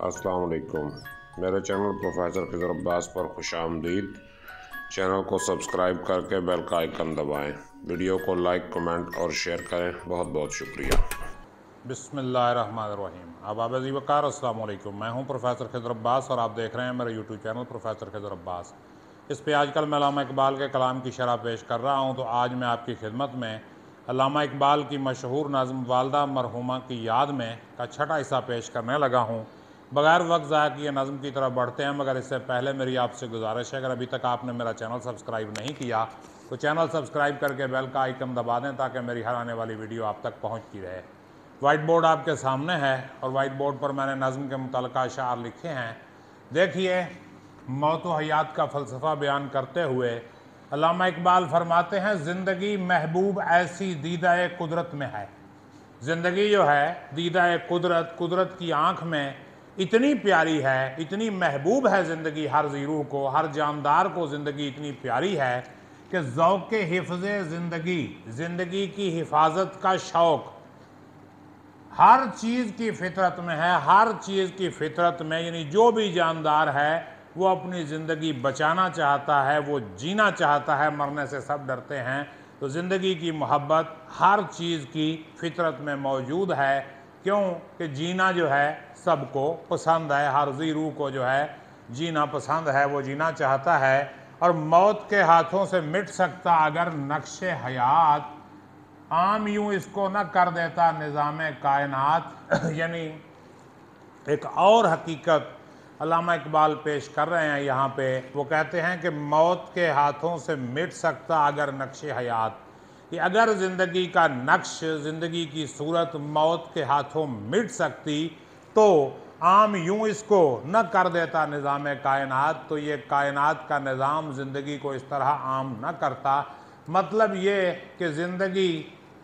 अस्सलाम वालेकुम। मेरे चैनल प्रोफेसर खिज़र अब्बास पर खुश आमदीद। चैनल को सब्सक्राइब करके बेल का आइकन दबाएं। वीडियो को लाइक, कमेंट और शेयर करें। बहुत बहुत शुक्रिया। बिस्मिल्लाहिर्रहमानिर्रहीम। अहबाब अज़ीज़ वक़ार, अस्सलाम वालेकुम। मैं हूं प्रोफेसर खिज़र अब्बास और आप देख रहे हैं मेरा YouTube channel professor Khizar Abbas. इस पे आजकल मैं अल्लामा इकबाल के कलाम की शरह पेश कर रहा हूं। तो आज मैं आपकी खिदमत में अल्लामा इकबाल की मशहूर नज़्म वालदा मरहुमा की याद में का छठा हिस्सा पेश करने लगा हूं। बगैर वक्त ज़ाया किए नज़्म की तरफ बढ़ते हैं, मगर इससे पहले मेरी आपसे गुजारिश है, अगर अभी तक आपने मेरा चैनल सब्सक्राइब नहीं किया तो चैनल सब्सक्राइब करके बेल का आइकन दबा दें ताकि मेरी हर आने वाली वीडियो आप तक पहुँचती रहे। वाइट बोर्ड आपके सामने है और वाइट बोर्ड पर मैंने नज़्म के मुतल्लिक़ा अशार लिखे हैं। देखिए, मौत व हयात का फ़लसफ़ा बयान करते हुए अल्लामा इकबाल फरमाते हैं, ज़िंदगी महबूब ऐसी दीदा कुदरत में है। ज़िंदगी जो है दीदा कुदरत, कुदरत की आँख में इतनी प्यारी है, इतनी महबूब है ज़िंदगी हर ज़ीरू को, हर जानदार को ज़िंदगी इतनी प्यारी है कि ज़ौक़ हिफ़्ज़ ज़िंदगी, ज़िंदगी की हिफाजत का शौक़ हर चीज़ की फितरत में है। हर चीज़ की फितरत में, यानी जो भी जानदार है वो अपनी ज़िंदगी बचाना चाहता है, वो जीना चाहता है, मरने से सब डरते हैं। तो ज़िंदगी की मोहब्बत हर चीज़ की फितरत में मौजूद है। क्यों कि जीना जो है सबको पसंद है, हर ज़ी रूह को जो है जीना पसंद है, वो जीना चाहता है। और मौत के हाथों से मिट सकता अगर नक्शे हयात, आम यूं इसको न कर देता निज़ाम कायनात। यानी एक और हकीकत अल्लामा इकबाल पेश कर रहे हैं यहाँ पे। वो कहते हैं कि मौत के हाथों से मिट सकता अगर नक्शे हयात, कि अगर ज़िंदगी का नक्श, ज़िंदगी की सूरत मौत के हाथों मिट सकती तो आम यूं इसको न कर देता निज़ाम कायनात, तो ये कायनात का निज़ाम ज़िंदगी को इस तरह आम न करता। मतलब ये कि ज़िंदगी,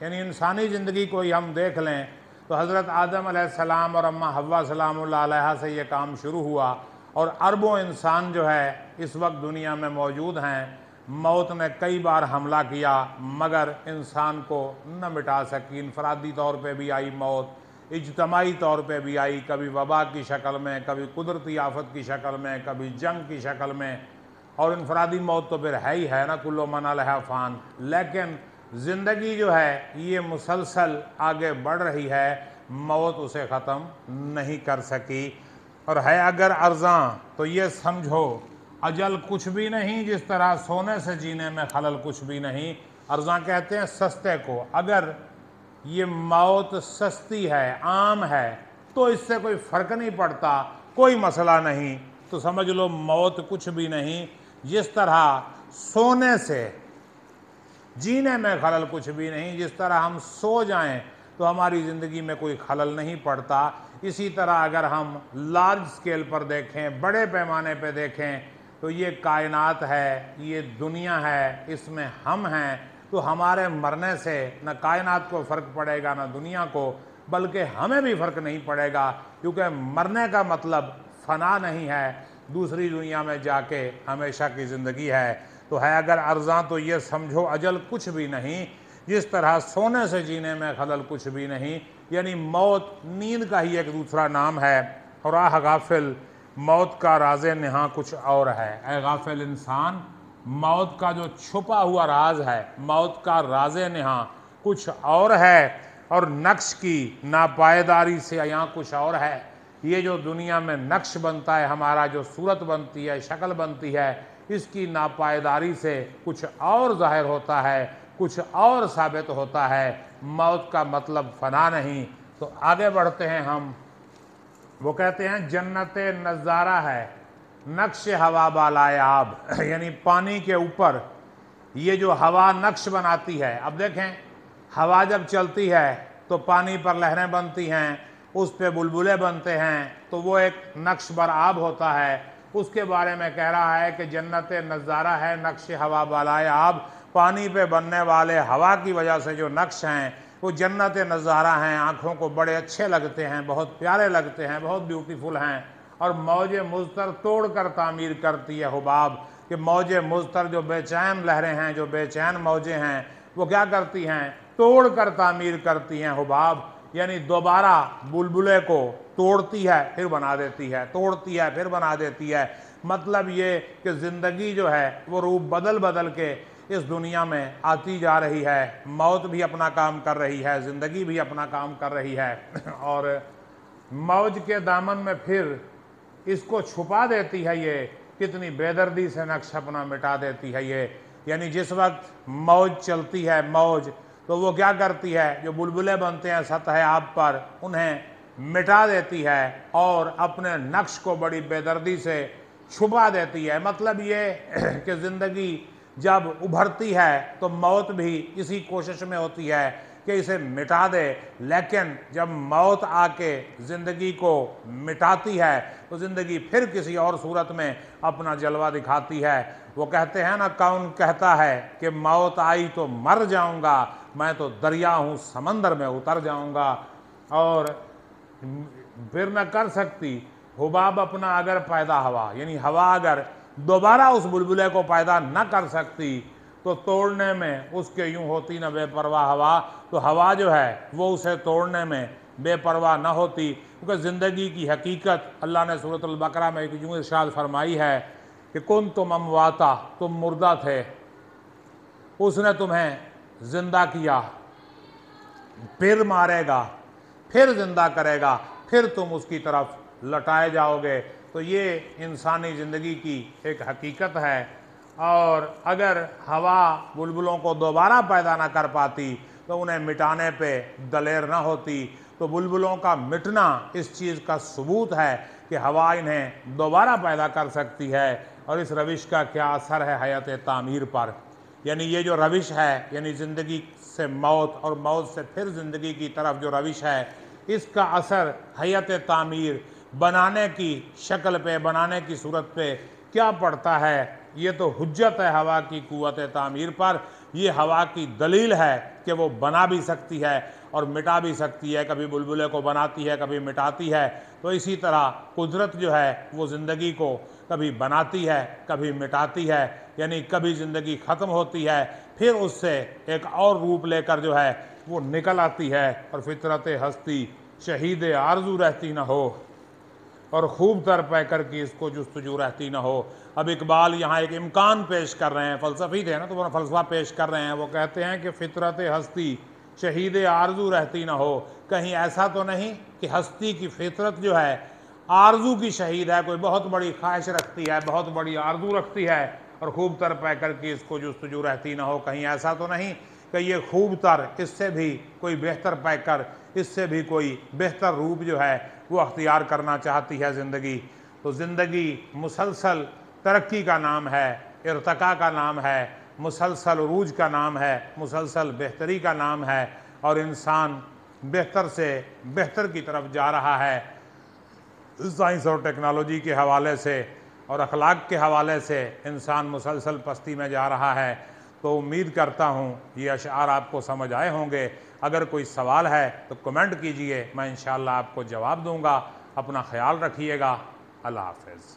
यानी इंसानी ज़िंदगी को ही हम देख लें तो हज़रत आदम अलैहिस्सलाम और अम्मा हव्वा सलामुल्लाह अलैहा से ये काम शुरू हुआ और अरबों इंसान जो है इस वक्त दुनिया में मौजूद हैं। मौत ने कई बार हमला किया मगर इंसान को न मिटा सकी। इनफरादी तौर पे भी आई मौत, इज्तमाई तौर पे भी आई, कभी वबा की शक्ल में, कभी कुदरती आफत की शक्ल में, कभी जंग की शक्ल में। और इनफरादी मौत तो फिर है ही है ना, कुल्लु मन अलैहा फ़ान। लेकिन ज़िंदगी जो है ये मुसलसल आगे बढ़ रही है, मौत उसे ख़त्म नहीं कर सकी। और है अगर अर्ज़ां तो ये समझो अजल कुछ भी नहीं, जिस तरह सोने से जीने में खलल कुछ भी नहीं। अर्ज़ां कहते हैं सस्ते को। अगर ये मौत सस्ती है, आम है, तो इससे कोई फ़र्क नहीं पड़ता, कोई मसला नहीं, तो समझ लो मौत कुछ भी नहीं। जिस तरह सोने से जीने में खलल कुछ भी नहीं, जिस तरह हम सो जाएं तो हमारी ज़िंदगी में कोई खलल नहीं पड़ता, इसी तरह अगर हम लार्ज स्केल पर देखें, बड़े पैमाने पर देखें, तो ये कायनात है, ये दुनिया है, इसमें हम हैं। तो हमारे मरने से न कायनात को फ़र्क पड़ेगा न दुनिया को, बल्कि हमें भी फ़र्क नहीं पड़ेगा, क्योंकि मरने का मतलब फ़ना नहीं है, दूसरी दुनिया में जाके हमेशा की ज़िंदगी है। तो है अगर अर्ज़ां तो ये समझो अजल कुछ भी नहीं, जिस तरह सोने से जीने में खलल कुछ भी नहीं। यानी मौत नींद का ही एक दूसरा नाम है। और आह गाफिल, मौत का राज़े निहा कुछ और है। ऐ गाफिल इंसान, मौत का जो छुपा हुआ राज है, मौत का राज़े निहा कुछ और है। और नक्श की नापायदारी से यहाँ कुछ और है। ये जो दुनिया में नक्श बनता है हमारा, जो सूरत बनती है, शक्ल बनती है, इसकी नापायदारी से कुछ और ज़ाहिर होता है, कुछ और साबित होता है। मौत का मतलब फ़ना नहीं। तो आगे बढ़ते हैं हम। वो कहते हैं जन्नत नज़ारा है नक्श हवा बालाए आब, यानी पानी के ऊपर ये जो हवा नक्श बनाती है। अब देखें, हवा जब चलती है तो पानी पर लहरें बनती हैं, उस पे बुलबुले बनते हैं, तो वो एक नक्श बर आब होता है। उसके बारे में कह रहा है कि जन्नत नज़ारा है नक्श हवा बालाए आब, पानी पे बनने वाले हवा की वजह से जो नक्श हैं वो जन्नत नज़ारा हैं, आँखों को बड़े अच्छे लगते हैं, बहुत प्यारे लगते हैं, बहुत ब्यूटीफुल हैं। और मौज मुज़तर तोड़ कर तामीर करती है हुबाब, कि मौज मुज़तर जो बेचैन लहरें हैं, जो बेचैन मौजें हैं, वो क्या करती हैं, तोड़ कर तामीर करती हैं हुबाब। यानी दोबारा बुलबुले को توڑتی ہے پھر بنا دیتی ہے، توڑتی ہے پھر بنا دیتی ہے۔ مطلب یہ کہ زندگی جو ہے وہ روپ بدل بدل کے اس دنیا میں آتی جا رہی ہے، موت بھی اپنا کام کر رہی ہے، زندگی بھی اپنا کام کر رہی ہے، اور موج کے دامن میں پھر اس کو چھپا دیتی ہے۔ یہ کتنی بے دردی سے نقش اپنا مٹا دیتی ہے یہ، یعنی جس وقت موج چلتی ہے موج، تو وہ کیا کرتی ہے، جو بلبلے بنتے ہیں سطح آب پر انہیں مٹا دیتی ہے اور اپنے نقش کو بڑی بے دردی سے چھپا دیتی ہے۔ مطلب یہ کہ زندگی جب ابھرتی ہے تو موت بھی اسی کوشش میں ہوتی ہے کہ اسے مٹا دے، لیکن جب موت آ کے زندگی کو مٹاتی ہے تو زندگی پھر کسی اور صورت میں اپنا جلوہ دکھاتی ہے۔ وہ کہتے ہیں نا، کون کہتا ہے کہ موت آئی تو مر جاؤں گا، میں تو دریا ہوں سمندر میں اتر جاؤں گا، اور پھر نہ کر سکتی حباب اپنا اگر پیدا ہوا، یعنی ہوا اگر دوبارہ اس بلبلے کو پیدا نہ کر سکتی تو توڑنے میں اس کے یوں ہوتی نہ بے پرواہ ہوا، تو ہوا جو ہے وہ اسے توڑنے میں بے پرواہ نہ ہوتی، کیونکہ زندگی کی حقیقت اللہ نے سورۃ البقرہ میں یوں ارشاد فرمائی ہے کہ کنتم امواتا، تم مردہ تھے، اس نے تمہیں زندہ کیا، پھر مارے گا، پھر زندہ کرے گا، پھر تم اس کی طرف لٹائے جاؤ گے۔ تو یہ انسانی زندگی کی ایک حقیقت ہے، اور اگر ہوا بلبلوں کو دوبارہ پیدا نہ کر پاتی تو انہیں مٹانے پہ دلیر نہ ہوتی، تو بلبلوں کا مٹنا اس چیز کا ثبوت ہے کہ ہوا انہیں دوبارہ پیدا کر سکتی ہے، اور اس روش کا کیا اثر ہے حیات تعمیر پر۔ یعنی یہ جو روش ہے، یعنی زندگی سے موت اور موت سے پھر زندگی کی طرف جو روش ہے، اس کا اثر حیات تعمیر بنانے کی شکل پہ، بنانے کی صورت پہ کیا پڑتا ہے، یہ تو حجت ہے ہوا کی قوت تعمیر پر۔ یہ ہوا کی دلیل ہے کہ وہ بنا بھی سکتی ہے اور مٹا بھی سکتی ہے، کبھی بلبلے کو بناتی ہے کبھی مٹاتی ہے۔ تو اسی طرح قدرت جو ہے وہ زندگی کو کبھی بناتی ہے کبھی مٹاتی ہے، یعنی کبھی زندگی ختم ہوتی ہے پھر اس سے ایک اور روپ لے کر جو ہے وہ نکل آتی ہے، اور فطرت ہستی شہید آرزو رہتی نہ ہو، اور خوب تر پیکر کی اس کو جستجو رہتی نہ ہو۔ اب اقبال یہاں ایک امکان پیش کر رہے ہیں، فلسفی تھے نا تو وہ فلسفہ پیش کر رہے ہیں۔ وہ کہتے ہیں کہ فطرت ہستی شہید آرزو رہتی نہ ہو، کہیں ایسا تو نہیں کہ ہستی کی فطرت جو ہے آرزو کی شہید ہے، کوئی بہت بڑی خواہش رکھتی ہے، بہت بڑی آرزو رکھتی ہے، اور خوب تر پیکر کی اس کو جستجو رہتی نہ ہو، کہیں ایسا تو نہیں کہ یہ خوب تر، اس سے بھی کوئی بہتر پیکر، اس سے بھی کوئی بہتر روپ جو ہے وہ اختیار کرنا چاہتی ہے زندگی۔ تو زندگی مسلسل ترقی کا نام ہے، ارتقاء کا نام ہے، مسلسل عروج کا نام ہے، مسلسل بہتری کا نام ہے، اور انسان بہتر سے بہتر کی طرف جا رہا ہے۔ سائنس اور ٹیکنالوجی کے حوالے سے اور اخلاق کے حوالے سے انسان مسلسل پستی میں جا رہا ہے۔ تو امید کرتا ہوں یہ اشعار آپ کو سمجھ آئے ہوں گے۔ اگر کوئی سوال ہے تو کمنٹ کیجئے، میں انشاءاللہ آپ کو جواب دوں گا۔ اپنا خیال رکھیے گا۔ اللہ حافظ۔